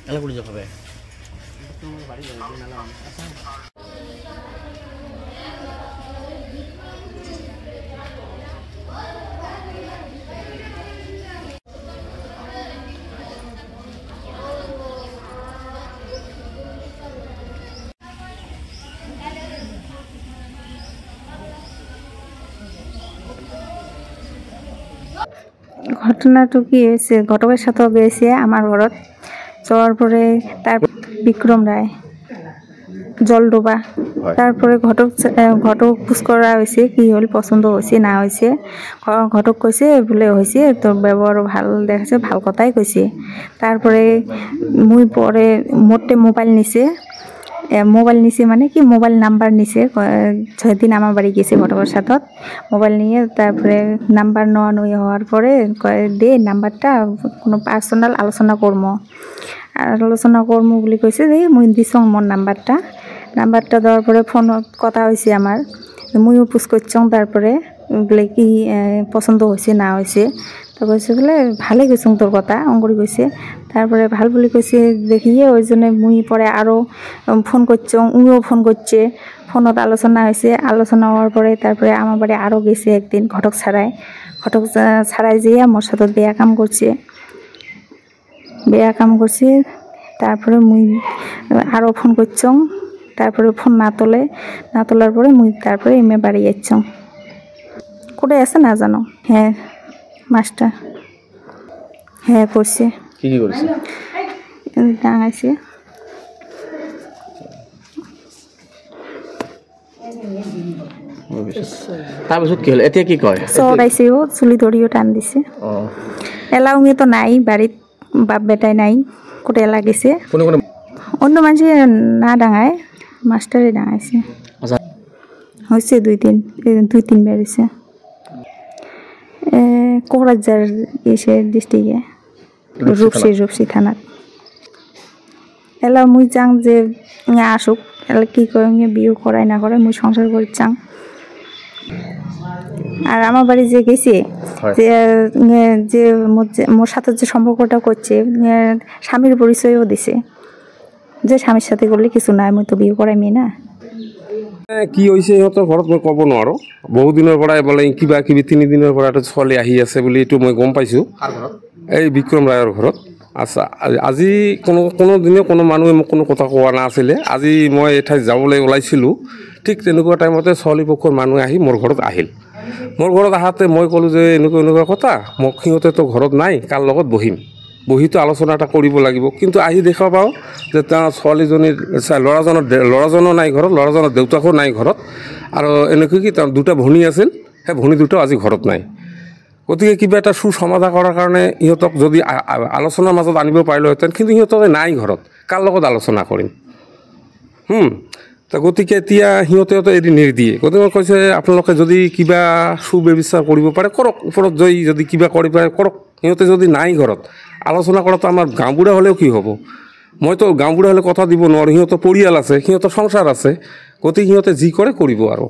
এলা করে যাবে ঘটনাটো কি হয়েছে ঘটকের সাথেও গেছে আমার ঘরত যাওয়ার পরে তার বিক্রম রায় জলডোবা তারপরে ঘটক পুষ করা হয়েছে কি হল পছন্দ হয়েছে না হয়েছে ঘটক কইছে বলে হয়েছে তোর ব্যবহার ভাল দেখাচ্ছে ভাল কথাই কইছে তারপরে মুই পরে মোটে মোবাইল নিছে মানে কি মোবাইল নাম্বার নিছে 6 দিন আমার বাড়ি গেছে ঘটকের সাথে মোবাইল নিয়ে তারপরে নাম্বার নই হওয়ার পরে দে নাম্বারটা কোনো পার্সোনাল আলোচনা করমু বলে কইছে যে মুই দিছং মোর নাম্বারটা দেওয়ার পরে ফোন কথা হয়েছে আমার মুইও পুষ করছং তারপরে বলে কি পছন্দ হয়েছে না হয়েছে তো কইছে বলে ভালোই কইছং তোর কথা অঙ্গরি কইছে তারপরে ভাল বলে কইছে দেখিয়ে ওই জন্য মুই পরে আরও ফোন করছং উইও ফোন করছে ফোনত আলোচনা হয়েছে আলোচনা হওয়ার পরে তারপরে আমার বাড়ি আরও গেছে একদিন ঘটক ছাড়াই যেয়ে মোর সাথে বেয়া কাম করছে তারপরে মুই আরও ফোন করছং তারপরে ফোন না তোলার পরে মুই তারপরে এমএ বাড়ি যাচ্ছং কোথায় আছে না জানো হ্যাঁ মাস্টার হ্যাঁ করছে কি করছে ডাঙাইছে তাৰপিছত কি হ'ল এতিয়া কি কয় চৰাইছে ও চুলি ধৰিও টান দিছে এলাউঙে তো নাই বাড়িত বাপ বেটাই নাই কোথায় লাগিছে অন্য মানুষ না ডাঙায় মাস্টারে ডাঙাইছে হয়েছে দুই তিন বার হয়েছে কোকরাঝার এসে ডিস্ট্রিক্টে রূপসী থানাত এলা মুই যাং যে আসুক এলা কি করে বিয়ে করাই না করে মুই সংসার করে চাং আর আমার বাড়ি যে গেছে যে মোর সাথে যে সম্পর্কটা করছে স্বামীর পরিচয়ও দিছে যে স্বামীর সাথে করলে কিছু নাই মুই তো বিয়ে করাইমি না কি হয়েছে সিহঁতৰ ঘৰত মই ক'ব নোৱাৰোঁ বহুদিনৰ পৰাই বোলে কিবা 3 দিনৰ পৰা এটা ছোৱালী আহি আছে বুলি এইটো মই গম পাইছোঁ এই বিক্ৰম ৰায়ৰ ঘৰত আচ্ছা আজি কোনো দিনে কোনো মানুহে মোক কোনো কথা কোৱা নাছিলে আজি মই এঠাইত যাবলৈ ওলাইছিলোঁ ঠিক তেনেকুৱা টাইমতে ছোৱালী পক্ষৰ মানুহ আহি মোৰ ঘৰত আহিল মোৰ ঘৰত আহাতে মই ক'লোঁ যে এনেকুৱা কথা মোক সিহঁতেতো ঘৰত নাই কাৰ লগত বহিতো আলোচনা এটা কৰিব লাগিব কিন্তু আহি দেখা পাওঁ যে তেওঁ ছোৱালীজনীৰ ল'ৰাজনৰ নাই ঘৰত ল'ৰাজনৰ দেউতাকো নাই ঘৰত আৰু এনেকৈ কি তেওঁৰ দুটা ভনী আছিল সেই ভনী দুটাও আজি ঘৰত নাই গতিকে কিবা এটা সুসমাধান কৰাৰ কাৰণে ইহঁতক যদি আলোচনাৰ মাজত আনিব পাৰিলোহেঁতেন কিন্তু সিহঁতে নাই ঘৰত কাৰ লগত আলোচনা কৰিম তো গতিকে এতিয়া সিহঁতেও এৰি নিদিয়ে গতিকে কৈছে আপোনালোকে যদি কিবা সুব্যৱস্থা কৰিব পাৰে কৰক ওপৰত জয়ী যদি কিবা কৰিব পাৰে কৰক সিহঁতে যদি নাই ঘৰত আলোচনা কৰাটো আমাৰ গাঁওবুঢ়া হ'লেও কি হ'ব মইতো গাঁওবুঢ়া হ'লে কথা দিব নোৱাৰোঁ সিহঁতৰ পৰিয়াল আছে সিহঁতৰ সংসাৰ আছে গতিকে সিহঁতে যি কৰে কৰিব আৰু